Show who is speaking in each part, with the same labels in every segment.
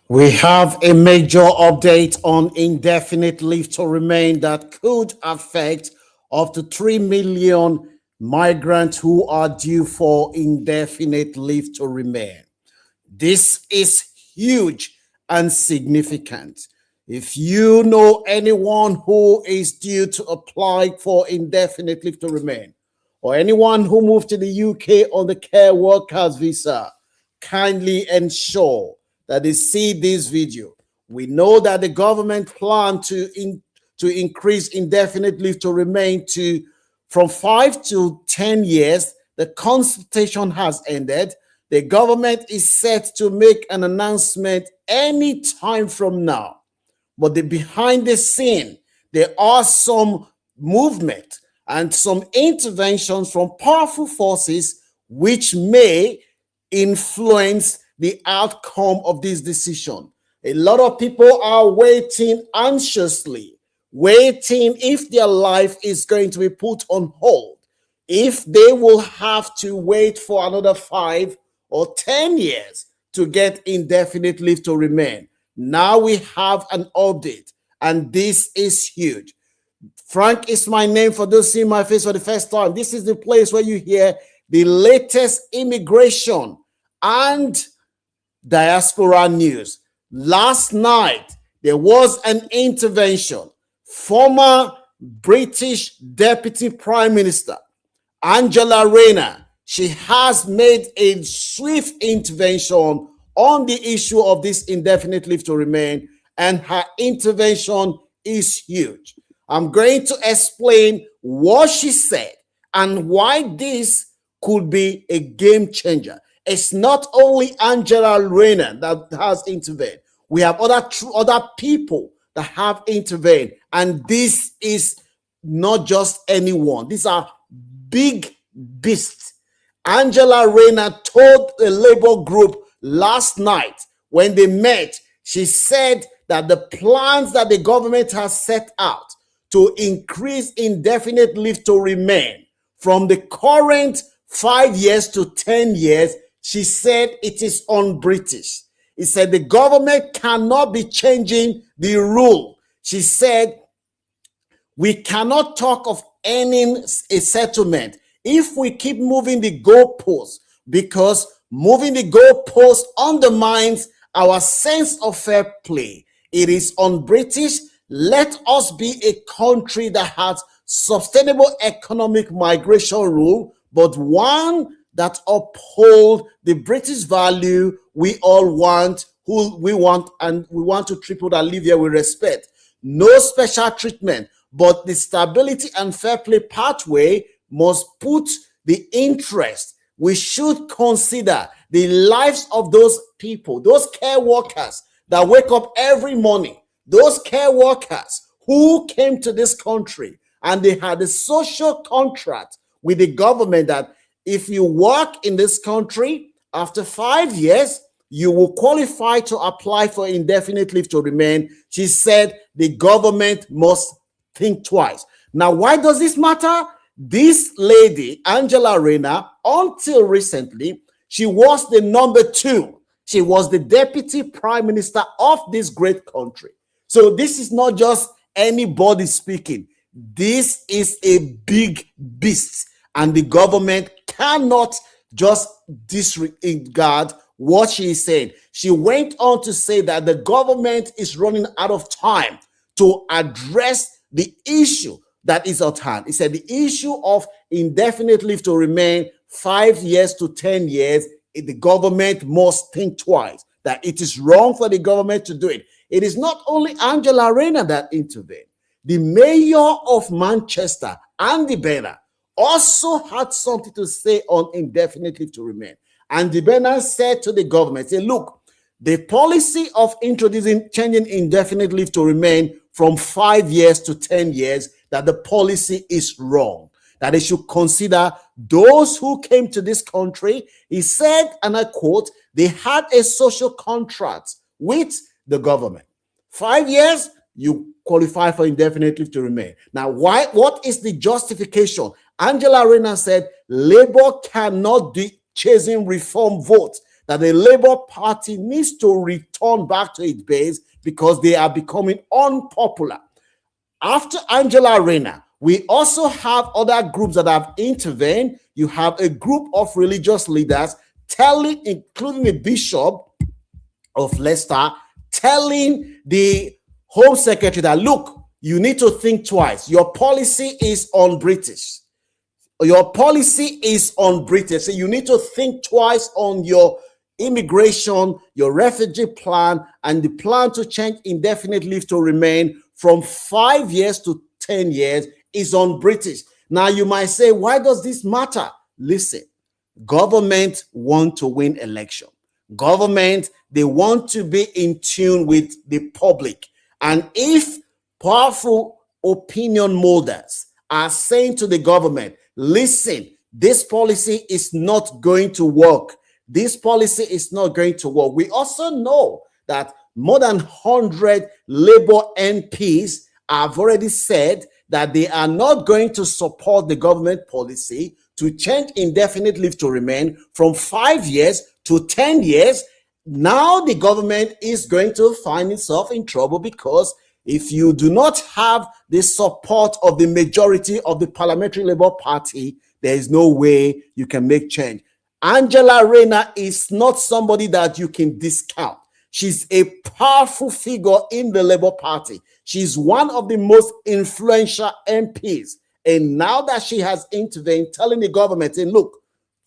Speaker 1: We have a major update on indefinite leave to remain that could affect up to 3 million migrants who are due for indefinite leave to remain. This is huge and significant. If you know anyone who is due to apply for indefinite leave to remain, or anyone who moved to the UK on the care workers visa, kindly ensure that they see this video. We know that the government plan to increase indefinite leave to remain to from 5 to 10 years. The consultation has ended. The government is set to make an announcement any time from now. But behind the scene, there are some movement and some interventions from powerful forces which may influence the outcome of this decision. A lot of people are waiting anxiously, waiting if their life is going to be put on hold, if they will have to wait for another 5 or 10 years to get indefinite leave to remain. Now we have an update, and this is huge. Frank is my name for those seeing my face for the first time. This is the place where you hear the latest immigration and diaspora news. Last night, there was an intervention. Former British Deputy Prime Minister Angela Rayner, she has made a swift intervention on the issue of this indefinite leave to remain, and her intervention is huge. I'm going to explain what she said and why this could be a game changer. It's not only Angela Rayner that has intervened. We have other people that have intervened, and this is not just anyone. These are big beasts. Angela Rayner told the Labour group last night when they met, she said that the plans that the government has set out to increase indefinite leave to remain from the current 5 years to 10 years, she said it is un-British. He said the government cannot be changing the rule. She said we cannot talk of ending a settlement if we keep moving the goalposts, because moving the goalposts undermines our sense of fair play. It is un-British. Let us be a country that has sustainable economic migration rule, but one that uphold the British value we all want, who we want, and we want to treat people that live here with respect. No special treatment, but the stability and fair play pathway must put the interest. We should consider the lives of those people, those care workers that wake up every morning, those care workers who came to this country and they had a social contract with the government that if you work in this country, after 5 years, you will qualify to apply for indefinite leave to remain. She said the government must think twice. Now, why does this matter? This lady, Angela Rayner, until recently, she was the number 2. She was the deputy prime minister of this great country. So this is not just anybody speaking. This is a big beast, and the government cannot just disregard what she is saying. She went on to say that the government is running out of time to address the issue that is at hand. He said the issue of indefinite leave to remain 5 years to 10 years, the government must think twice, that it is wrong for the government to do it. It is not only Angela Rayner that intervened. The mayor of Manchester, Andy Bennett, also had something to say on indefinite leave to remain. Andy Bennett said to the government, say, look, the policy of changing indefinite leave to remain from 5 years to 10 years, that the policy is wrong, that they should consider those who came to this country. He said, and I quote, they had a social contract with the government. 5 years, you qualify for indefinite leave to remain. Now, what is the justification? Angela Rayner said, Labour cannot be chasing reform votes. that the Labour Party needs to return back to its base because they are becoming unpopular. After Angela Rayner, we also have other groups that have intervened. You have a group of religious leaders telling, including the Bishop of Leicester, telling the Home Secretary that, look, you need to think twice. Your policy is un-British. Your policy is un-British. So you need to think twice on your immigration, your refugee plan, and the plan to change indefinite leave to remain from 5 years to 10 years is un-British. Now you might say, why does this matter? Listen, government want to win election. Government, they want to be in tune with the public. And if powerful opinion molders are saying to the government, listen, this policy is not going to work. This policy is not going to work. We also know that more than 100 Labour MPs have already said that they are not going to support the government policy to change indefinite leave to remain from 5 years to 10 years. Now the government is going to find itself in trouble, because if you do not have the support of the majority of the Parliamentary Labour Party, there is no way you can make change. Angela Rayner is not somebody that you can discount. She's a powerful figure in the Labour Party. She's one of the most influential MPs. And now that she has intervened, telling the government, saying, look,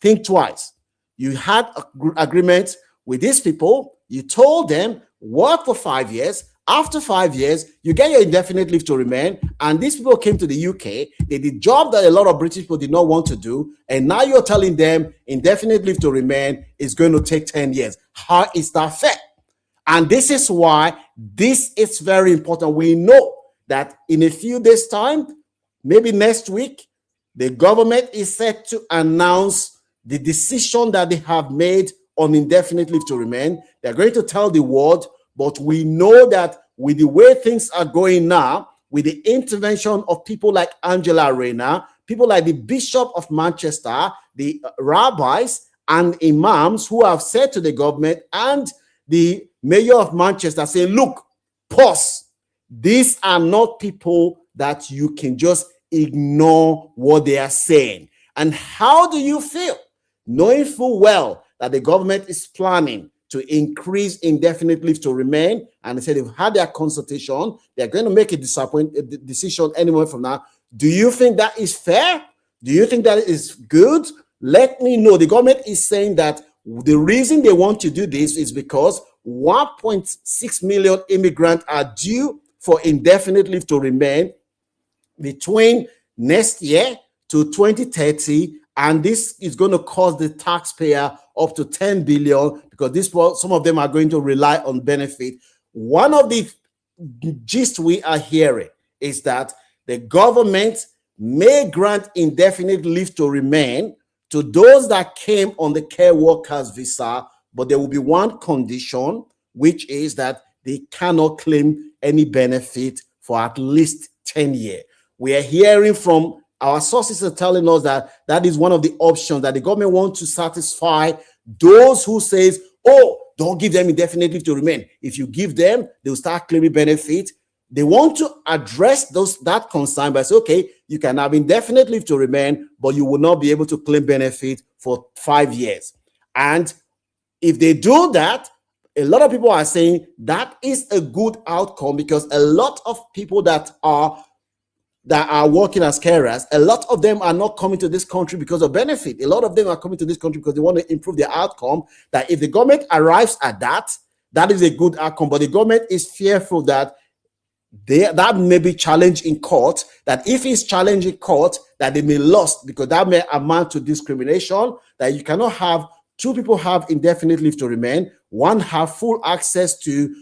Speaker 1: think twice. You had an agreement with these people. You told them, work for 5 years. After 5 years, you get your indefinite leave to remain. And these people came to the UK. They did a job that a lot of British people did not want to do. And now you're telling them indefinite leave to remain is going to take 10 years. How is that fair? And this is why this is very important. We know that in a few days' time, maybe next week, the government is set to announce the decision that they have made on indefinite leave to remain. They're going to tell the world. But we know that with the way things are going now, with the intervention of people like Angela Rayner, people like the Bishop of Manchester, the rabbis and imams who have said to the government, and the mayor of Manchester, saying, look, pause. These are not people that you can just ignore what they are saying. And how do you feel knowing full well that the government is planning to increase indefinite leave to remain, and they said they've had their consultation, they're going to make a decision any moment from now? Do you think that is fair? Do you think that is good? Let me know. The government is saying that the reason they want to do this is because 1.6 million immigrants are due for indefinite leave to remain between next year to 2030, and this is going to cost the taxpayer up to 10 billion, because some of them are going to rely on benefit. One of the gist we are hearing is that the government may grant indefinite leave to remain to those that came on the care workers visa, but there will be one condition, which is that they cannot claim any benefit for at least 10 years. We are hearing from our sources are telling us that that is one of the options that the government wants to satisfy those who says, oh, don't give them indefinite leave to remain. If you give them, they'll start claiming benefit. They want to address that concern by saying, okay, you can have indefinite leave to remain, but you will not be able to claim benefit for 5 years. And if they do that, a lot of people are saying that is a good outcome, because a lot of people that are working as carers, a lot of them are not coming to this country because of benefit. A lot of them are coming to this country because they want to improve their outcome. That if the government arrives at that, that is a good outcome. But the government is fearful that that may be challenged in court, that if it's challenged in court, that they may lose, because that may amount to discrimination, that you cannot have two people have indefinite leave to remain, one have full access to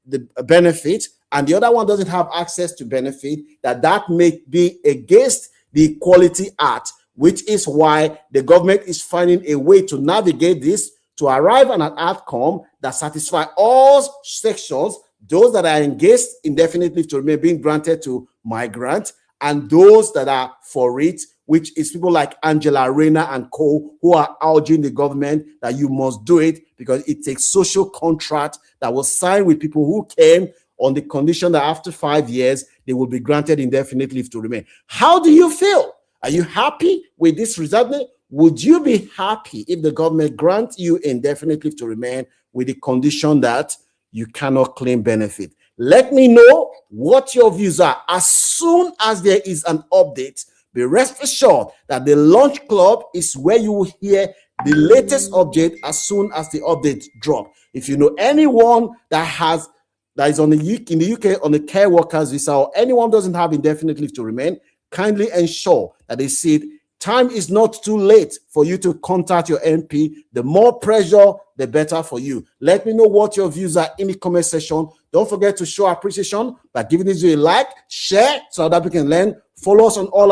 Speaker 1: the benefit, and the other one doesn't have access to benefit, that may be against the Equality Act, which is why the government is finding a way to navigate this to arrive at an outcome that satisfies all sections, those that are engaged indefinite leave to remain being granted to migrants, and those that are for it, which is people like Angela, Rayner, and co, who are urging the government that you must do it because it takes social contract that was signed with people who came on the condition that after 5 years, they will be granted indefinite leave to remain. How do you feel? Are you happy with this result? Would you be happy if the government grants you indefinite leave to remain with the condition that you cannot claim benefit? Let me know what your views are. As soon as there is an update, be rest assured that the Launch Club is where you will hear the latest update as soon as the updates drop. If you know anyone that is in the UK on the care workers visa, or anyone doesn't have indefinite leave to remain, kindly ensure that they see it. Time is not too late for you to contact your MP. The more pressure, the better for you. Let me know what your views are in the comment section. Don't forget to show appreciation by giving this video a like, share, so that we can learn. Follow us on all